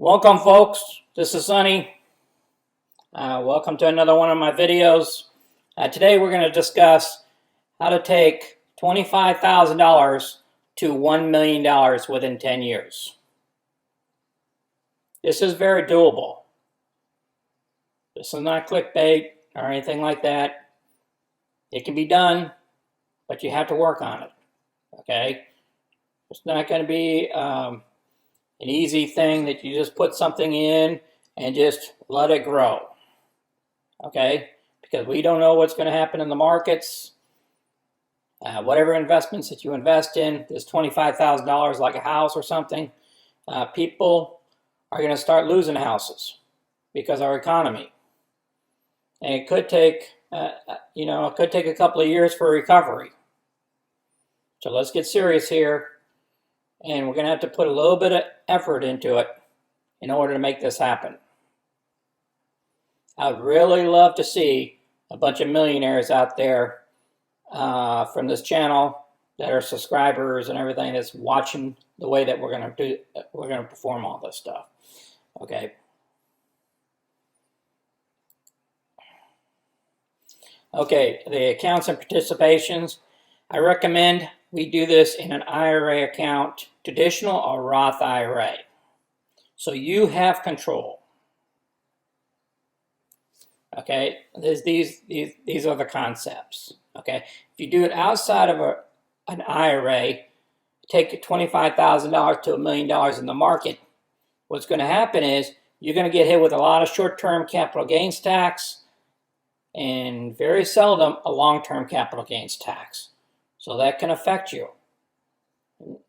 Welcome, folks. This is Sonny. Welcome to another one of my videos. Today we're going to discuss how to take $25,000 to $1 million within 10 years. This is very doable. This is not clickbait or anything like that. It can be done, but you have to work on it. Okay? It's not going to be an easy thing that you just put something in and just let it grow. Okay? Because we don't know what's going to happen in the markets. Whatever investments that you invest in, this $25,000 like a house or something, people are going to start losing houses because of our economy. And it could take, a couple of years for recovery. So let's get serious here. And we're going to have to put a little bit of effort into it in order to make this happen. I would really love to see a bunch of millionaires out there from this channel that are subscribers and everything that's watching the way that we're going to perform all this stuff. Okay. Okay, the accounts and participations. I recommend we do this in an IRA account, traditional or Roth IRA. So you have control. Okay, these are the concepts. Okay, if you do it outside of an IRA, take $25,000 to $1 million in the market, what's going to happen is you're going to get hit with a lot of short-term capital gains tax and very seldom a long-term capital gains tax. So that can affect you.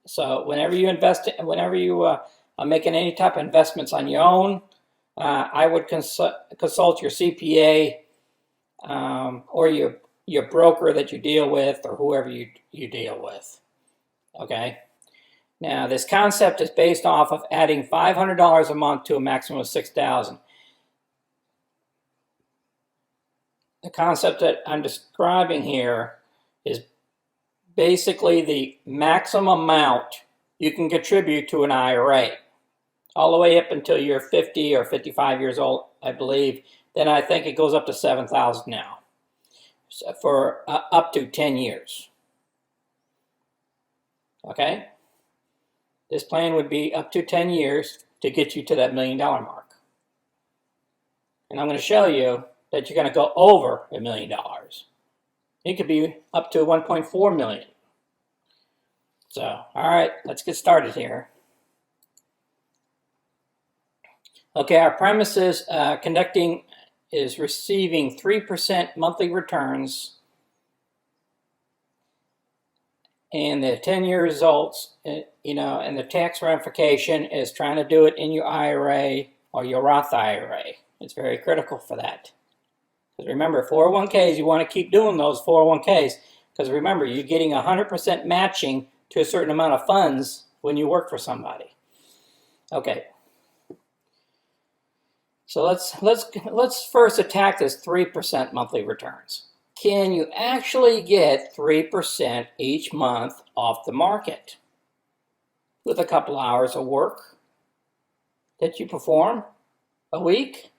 So whenever you invest, whenever you are making any type of investments on your own, I would consult your CPA or your broker that you deal with, or whoever you deal with. Okay. Now this concept is based off of adding $500 a month to a maximum of $6,000. The concept that I'm describing here is basically the maximum amount you can contribute to an IRA, all the way up until you're 50 or 55 years old, I believe. Then I think it goes up to $7,000 now, so for up to 10 years. Okay? This plan would be up to 10 years to get you to that $1 million mark. And I'm going to show you that you're going to go over $1 million. It could be up to 1.4 million. So, all right, let's get started here. Okay, our premise is receiving 3% monthly returns, and the 10-year results, and the tax ramification is trying to do it in your IRA or your Roth IRA. It's very critical for that. Because remember, 401ks, you want to keep doing those 401ks, because remember, you're getting 100% matching to a certain amount of funds when you work for somebody. Okay. So let's first attack this 3% monthly returns. Can you actually get 3% each month off the market with a couple hours of work that you perform a week?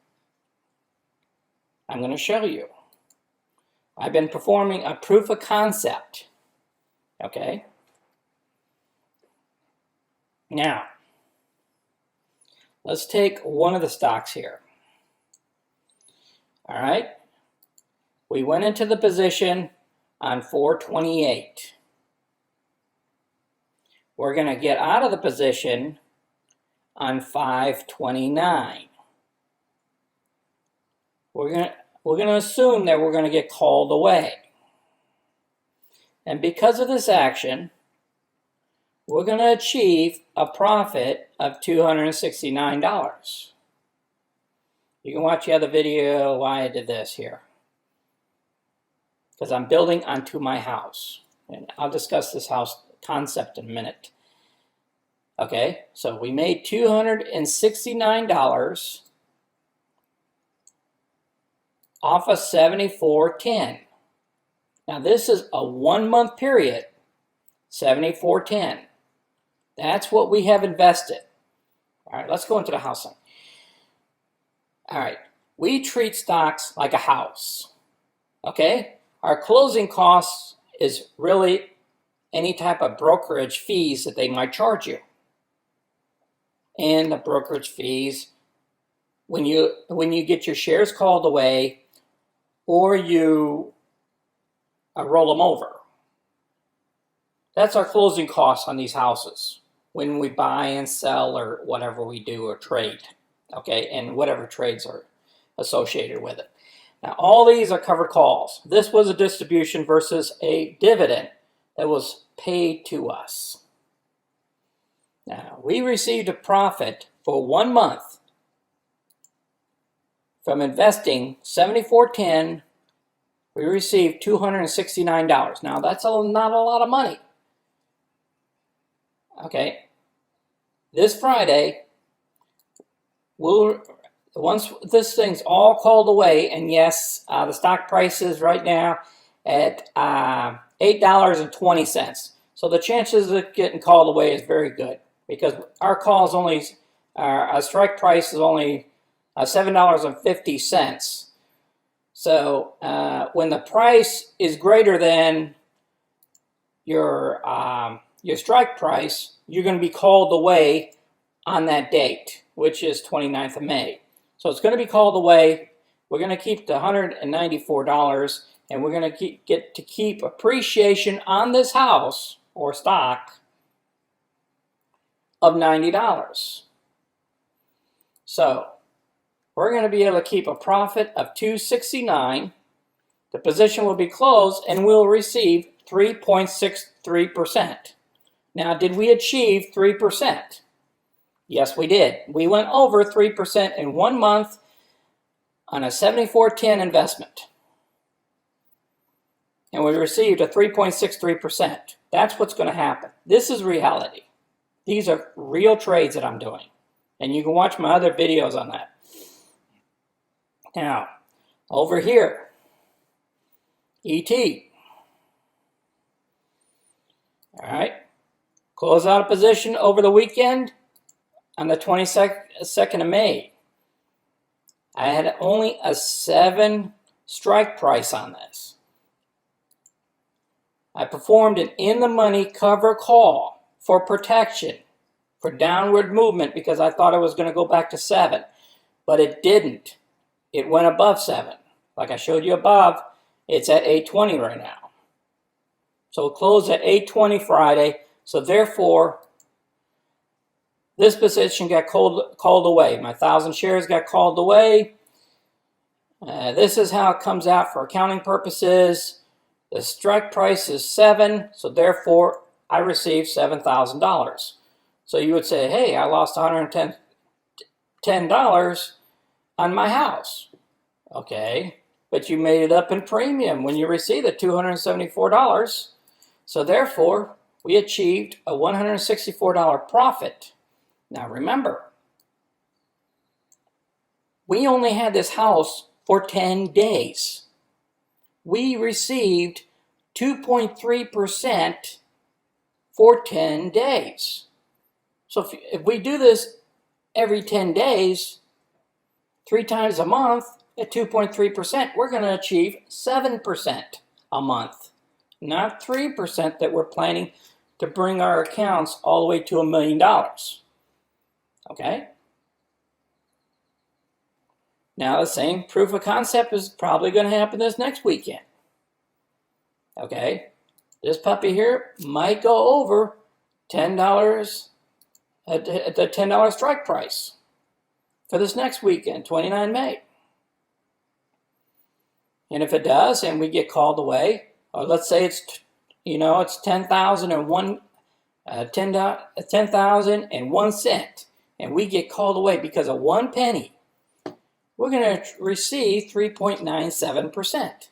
I'm going to show you. I've been performing a proof of concept. Okay? Now, let's take one of the stocks here. All right? We went into the position on 428. We're going to get out of the position on 529. We're going to assume that we're going to get called away. And because of this action, we're going to achieve a profit of $269. You can watch the other video why I did this here. Because I'm building onto my house. And I'll discuss this house concept in a minute. Okay, so we made $269 off of 74.10. Now this is a 1 month period, 74.10. That's what we have invested. All right, let's go into the housing. All right, we treat stocks like a house, okay? Our closing costs is really any type of brokerage fees that they might charge you. And the brokerage fees, when you get your shares called away or you roll them over, that's our closing costs on these houses when we buy and sell or whatever we do or trade, okay, and whatever trades are associated with it. Now, all these are covered calls. This was a distribution versus a dividend that was paid to us. Now, we received a profit for 1 month from investing $74.10. We received $269. Now, that's not a lot of money. Okay, this Friday, once this thing's all called away, and yes, the stock price is right now at $8.20. So the chances of it getting called away is very good because our call is only, our strike price is only $7.50. So when the price is greater than your strike price, you're going to be called away on that date, which is 29th of May. So it's going to be called away. We're going to keep the $194, and we're going to get to keep appreciation on this house or stock of $90. So we're going to be able to keep a profit of $269. The position will be closed, and we'll receive 3.63%. Now, did we achieve 3%? Yes, we did. We went over 3% in 1 month on a $74.10 investment. And we received a 3.63%. That's what's going to happen. This is reality. These are real trades that I'm doing. And you can watch my other videos on that. Now, over here, ET. All right. Close out a position over the weekend on the 22nd of May. I had only a 7 strike price on this. I performed an in-the-money cover call for protection, for downward movement, because I thought it was going to go back to 7. But it didn't. It went above 7. Like I showed you above, it's at 8.20 right now. So it closed at 8.20 Friday. So therefore, this position got called away. My 1,000 shares got called away. This is how it comes out for accounting purposes. The strike price is 7, so therefore I received $7,000. So you would say, hey, I lost $110 on my house. Okay, but you made it up in premium when you received the $274. So therefore, we achieved a $164 profit. Now remember, we only had this house for 10 days. We received 2.3% for 10 days. So if we do this every 10 days, 3 times a month at 2.3%, we're going to achieve 7% a month. Not 3% that we're planning to bring our accounts all the way to $1 million. Okay? Now the same proof of concept is probably going to happen this next weekend. Okay? This puppy here might go over $10 at the $10 strike price for this next weekend, 29 May. And if it does, and we get called away, or let's say it's, it's 10,001 cent, and we get called away because of 1 penny, we're going to receive 3.97%.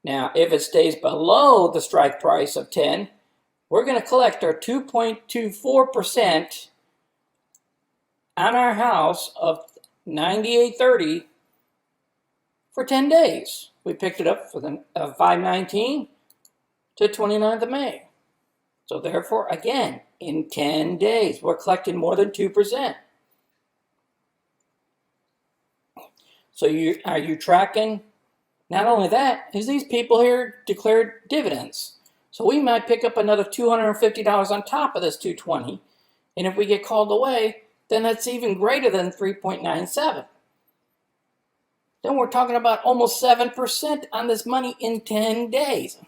Now, if it stays below the strike price of 10, we're going to collect our 2.24% on our house of $98.30 for 10 days. We picked it up for the 5/19 to 29th of May. So therefore, again, in 10 days, we're collecting more than 2%. So are you tracking? Not only that, is these people here declared dividends. So we might pick up another $250 on top of this 220. And if we get called away, then that's even greater than 3.97. Then we're talking about almost 7% on this money in 10 days.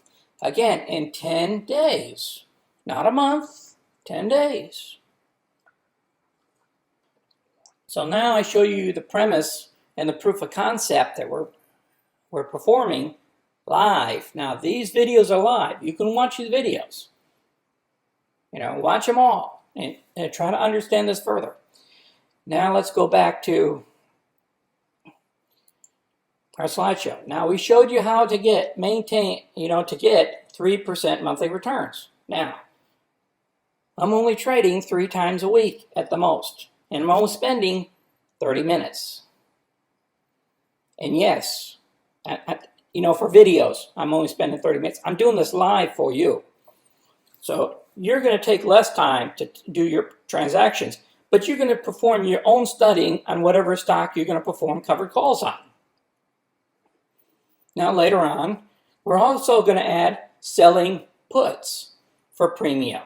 Again, in 10 days. Not a month, 10 days. So now I show you the premise and the proof of concept that we're performing live. Now these videos are live. You can watch these videos. Watch them all and try to understand this further. Now let's go back to our slideshow. Now we showed you how to get 3% monthly returns. Now, I'm only trading 3 times a week at the most, and I'm only spending 30 minutes. And yes, for videos, I'm only spending 30 minutes. I'm doing this live for you. So you're going to take less time to do your transactions, but you're going to perform your own studying on whatever stock you're going to perform covered calls on. Now later on, we're also going to add selling puts for premium.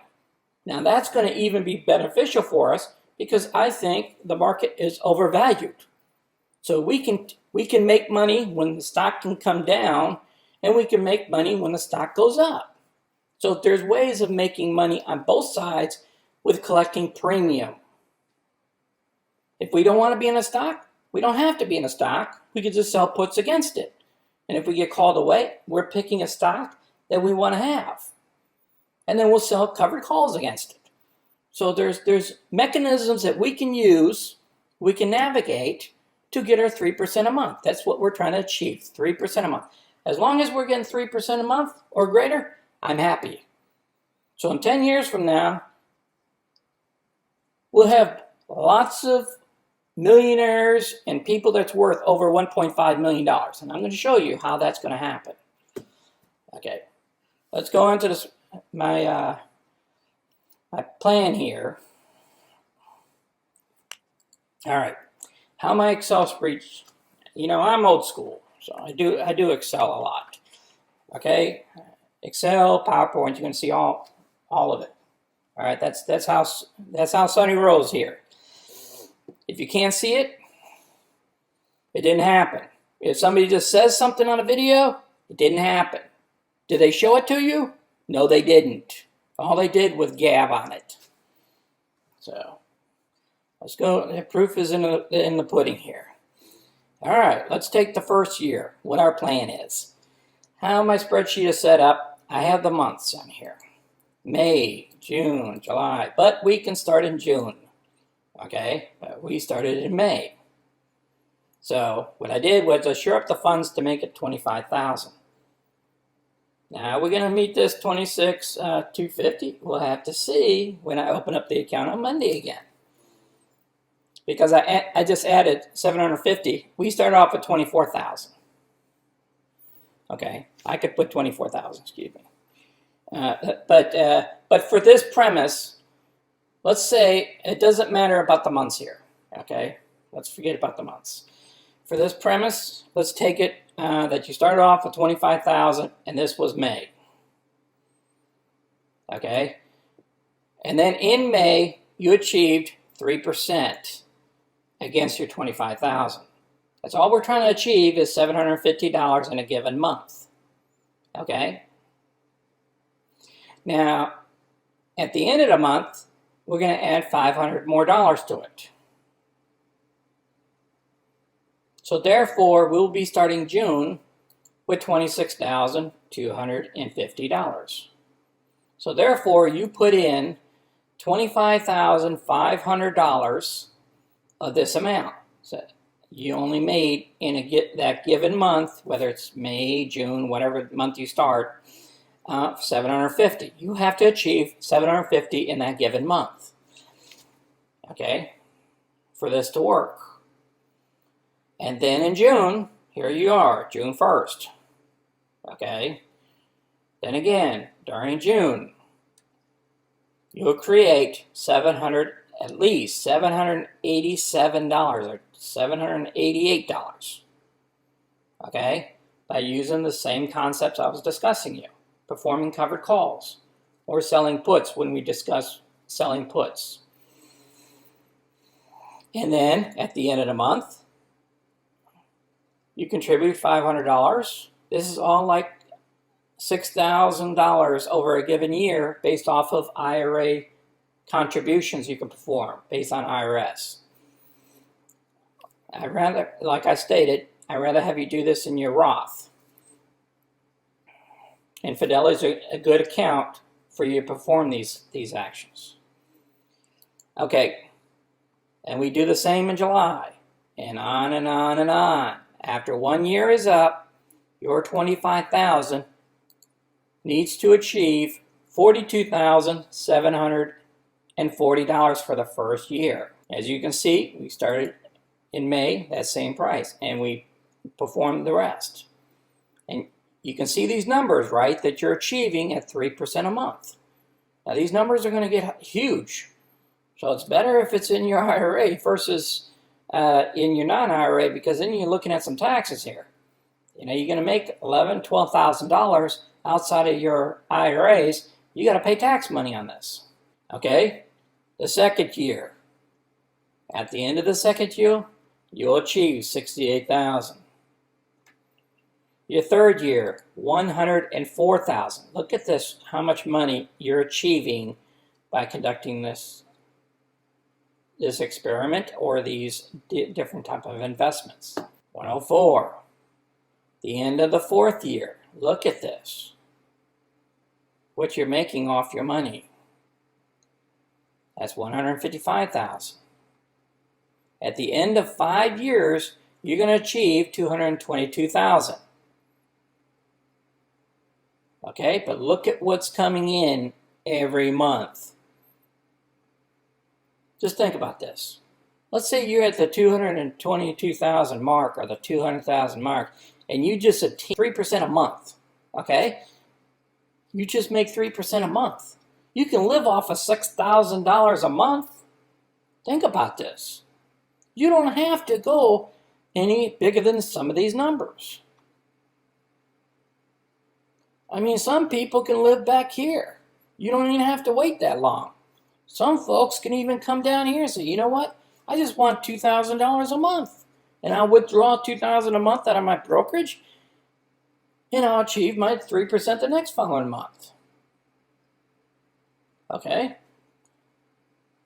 Now that's going to even be beneficial for us because I think the market is overvalued. So we can make money when the stock can come down, and we can make money when the stock goes up. So there's ways of making money on both sides with collecting premium. If we don't want to be in a stock, we don't have to be in a stock. We can just sell puts against it. And if we get called away, we're picking a stock that we want to have. And then we'll sell covered calls against it. So there's mechanisms that we can use, we can navigate to get our 3% a month. That's what we're trying to achieve, 3% a month. As long as we're getting 3% a month or greater, I'm happy. So in 10 years from now, we'll have lots of millionaires and people that's worth over $1.5 million. And I'm going to show you how that's going to happen. Okay, let's go on to this, my plan here. All right, how my Excel spreadsheet. I'm old school, so I do Excel a lot. Okay, Excel, PowerPoint, you're going to see all of it. All right, that's how Sonny rolls here. If you can't see it, it didn't happen. If somebody just says something on a video, it didn't happen. Did they show it to you? No, they didn't. All they did was gab on it. So let's go. The proof is in the pudding here. All right, let's take the first year, what our plan is. How my spreadsheet is set up, I have the months on here. May, June, July, but we can start in June. Okay, we started in May. So what I did was I shore up the funds to make it $25,000. Now we're going to meet this $26,250. We'll have to see when I open up the account on Monday again. Because I just added $750. We started off at $24,000. Okay, I could put $24,000. Excuse me. But for this premise, let's say it doesn't matter about the months here. Okay, let's forget about the months. For this premise, let's take it that you started off with $25,000, and this was May. Okay, and then in May you achieved 3% against your $25,000. That's all we're trying to achieve is $750 in a given month. Okay. Now, at the end of the month, we're going to add $500 more to it. So therefore, we'll be starting June with $26,250. So therefore, you put in $25,500 of this amount. So you only made in that given month, whether it's May, June, whatever month you start, $750. You have to achieve $750 in that given month. Okay, for this to work. And then in June, here you are, June 1st. Okay, then again, during June, you'll create at least $787 or $788. Okay? By using the same concepts I was discussing you. Performing covered calls or selling puts when we discuss selling puts. And then at the end of the month, you contribute $500. This is all like $6,000 over a given year based off of IRA contributions you can perform based on IRS. Like I stated, I'd rather have you do this in your Roth. And Fidelity is a good account for you to perform these actions. Okay, and we do the same in July, and on and on and on. After 1 year is up, your $25,000 needs to achieve $42,740 for the first year. As you can see, we started in May, that same price, and we performed the rest. And you can see these numbers, right, that you're achieving at 3% a month. Now, these numbers are going to get huge. So it's better if it's in your IRA versus in your non-IRA, because then you're looking at some taxes here. You know, you're going to make $11,000, $12,000 outside of your IRAs. You got to pay tax money on this. Okay? The second year. At the end of the second year, you'll achieve $68,000. Your third year, $104,000. Look at this, how much money you're achieving by conducting this experiment or these different type of investments. 104. The end of the fourth year. Look at this. What you're making off your money. That's $155,000. At the end of 5 years, you're going to achieve $222,000. Okay, but look at what's coming in every month. Just think about this. Let's say you're at the 222,000 mark or the 200,000 mark, and you just achieve 3% a month. Okay, you just make 3% a month. You can live off of $6,000 a month. Think about this. You don't have to go any bigger than some of these numbers. I mean, some people can live back here. You don't even have to wait that long. Some folks can even come down here and say, you know what? I just want $2,000 a month. And I'll withdraw $2,000 a month out of my brokerage, and I'll achieve my 3% the next following month. Okay?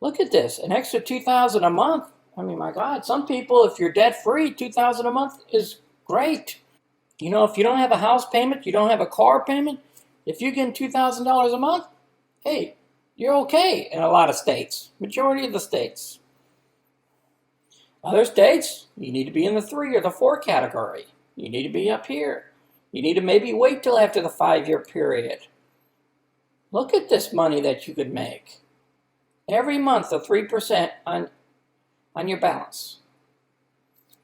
Look at this. An extra $2,000 a month. I mean, my God, some people, if you're debt-free, $2,000 a month is great. You know, if you don't have a house payment, you don't have a car payment, if you're getting $2,000 a month, hey, you're okay in a lot of states, majority of the states. Other states, you need to be in the 3 or the 4 category. You need to be up here. You need to maybe wait till after the 5-year period. Look at this money that you could make. Every month, the 3% on your balance.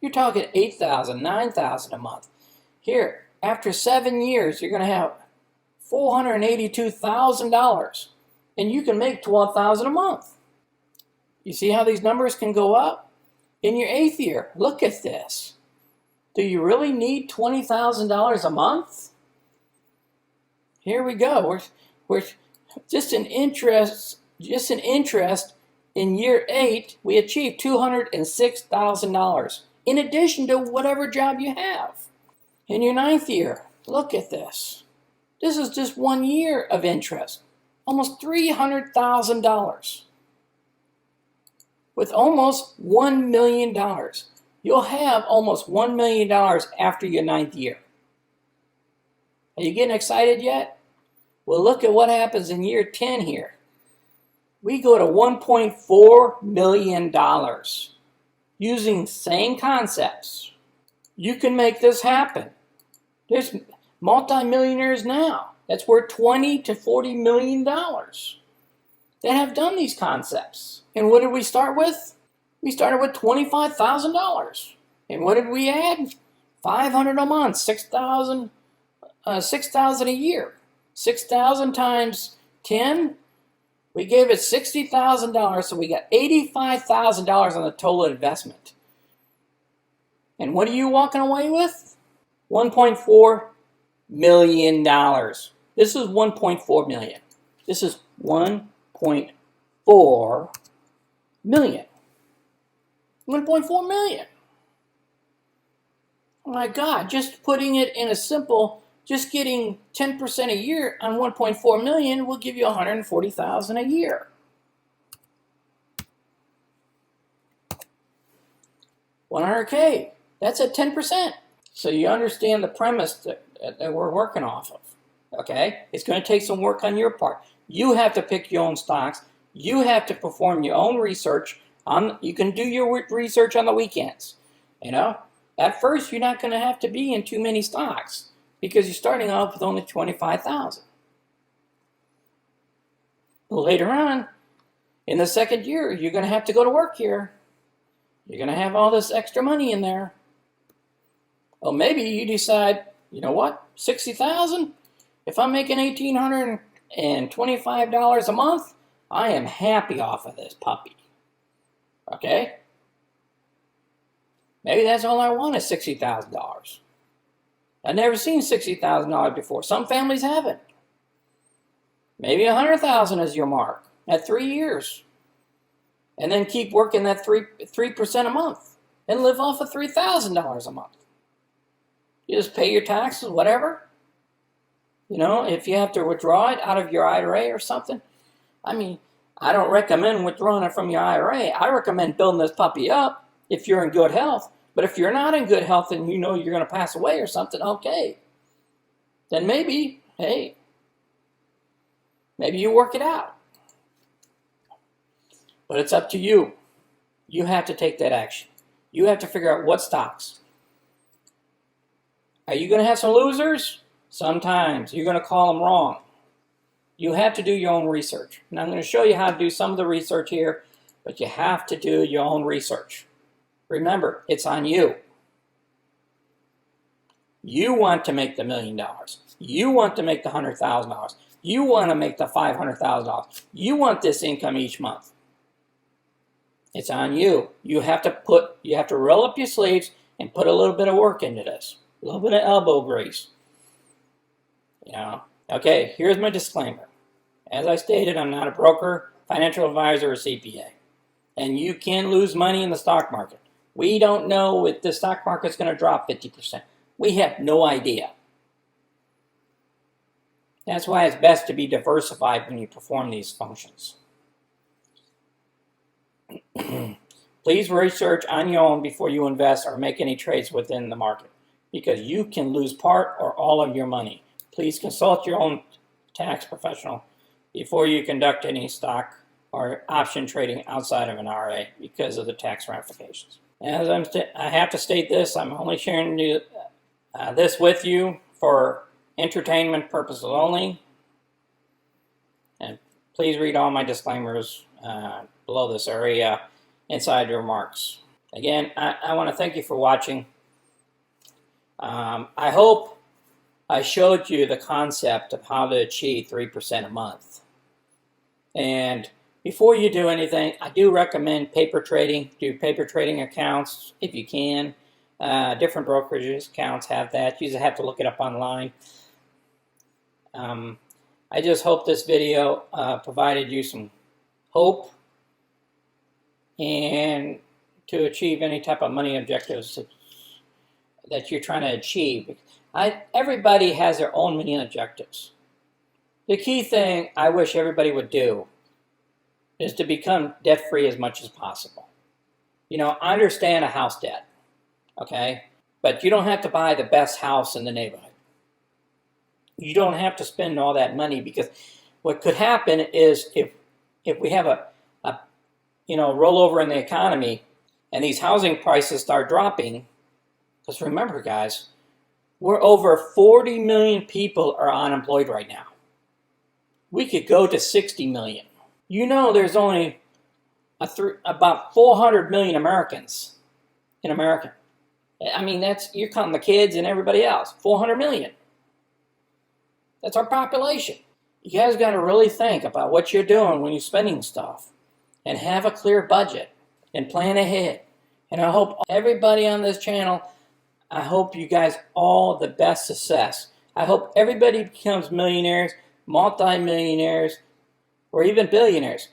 You're talking $8,000, $9,000 a month. Here, after 7 years, you're going to have $482,000, and you can make $12,000 a month. You see how these numbers can go up? In your 8th year, look at this. Do you really need $20,000 a month? Here we go. We're just an interest. In year 8, we achieved $206,000 in addition to whatever job you have. In your 9th year, look at this. This is just 1 year of interest, almost $300,000. With almost $1 million. You'll have almost $1 million after your 9th year. Are you getting excited yet? Well, look at what happens in year 10 here. We go to $1.4 million using same concepts. You can make this happen. There's multimillionaires now. That's worth $20 to $40 million that have done these concepts. And what did we start with? We started with $25,000. And what did we add? $500 a month, $6,000 a year. 6,000 times 10, We gave it $60,000, so we got $85,000 on the total investment. And what are you walking away with? $1.4 million. This is $1.4 million. This is $1.4 million. $1.4 million. Oh my God, just putting it in a simple, just getting 10% a year on 1.4 million will give you $140,000 a year. 100K, that's at 10%. So you understand the premise that we're working off of, okay? It's going to take some work on your part. You have to pick your own stocks. You have to perform your own research. You can do your research on the weekends, you know? At first, you're not going to have to be in too many stocks because you're starting off with only 25,000. Later on, in the second year, you're going to have to go to work here. You're going to have all this extra money in there. Well, maybe you decide, you know what, 60,000? If I'm making $1,825 a month, I am happy off of this puppy. Okay? Maybe that's all I want is $60,000. I've never seen $60,000 before. Some families haven't. Maybe $100,000 is your mark at 3 years. And then keep working that 3% a month and live off of $3,000 a month. You just pay your taxes, whatever. You know, if you have to withdraw it out of your IRA or something. I mean, I don't recommend withdrawing it from your IRA. I recommend building this puppy up if you're in good health. But if you're not in good health and you know you're going to pass away or something, okay. Then maybe, hey, maybe you work it out. But it's up to you. You have to take that action. You have to figure out what stocks. Are you going to have some losers? Sometimes. You're going to call them wrong. You have to do your own research. And I'm going to show you how to do some of the research here, but you have to do your own research. Remember, it's on you. You want to make the $1 million. You want to make the $100,000. You want to make the $500,000. You want this income each month. It's on you. You have to roll up your sleeves and put a little bit of work into this. A little bit of elbow grease. You know. Okay, here's my disclaimer. As I stated, I'm not a broker, financial advisor, or CPA. And you can lose money in the stock market. We don't know if the stock market's going to drop 50%. We have no idea. That's why it's best to be diversified when you perform these functions. Please research on your own before you invest or make any trades within the market, because you can lose part or all of your money. Please consult your own tax professional before you conduct any stock or option trading outside of an RA because of the tax ramifications. As I have to state this, I'm only sharing this with you for entertainment purposes only. And please read all my disclaimers below this area inside your remarks. Again, I want to thank you for watching. I hope I showed you the concept of how to achieve 3% a month. And before you do anything, I do recommend paper trading. Do paper trading accounts if you can. Different brokerage accounts have that. You just have to look it up online. I just hope this video provided you some hope and to achieve any type of money objectives that you're trying to achieve. Everybody has their own money objectives. The key thing I wish everybody would do is to become debt-free as much as possible. You know, I understand a house debt, okay? But you don't have to buy the best house in the neighborhood. You don't have to spend all that money, because what could happen is if we have a rollover in the economy and these housing prices start dropping, because remember, guys, we're over 40 million people are unemployed right now. We could go to 60 million. You know, there's only about 400 million Americans in America. I mean, you're counting the kids and everybody else. 400 million. That's our population. You guys got to really think about what you're doing when you're spending stuff and have a clear budget and plan ahead. And I hope everybody on this channel, I hope you guys all the best success. I hope everybody becomes millionaires, multi-millionaires, or even billionaires.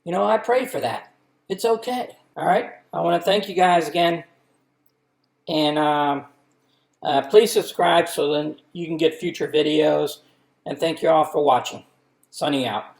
You know, I pray for that. It's okay. All right? I want to thank you guys again. And please subscribe so then you can get future videos. And thank you all for watching. Sunny out.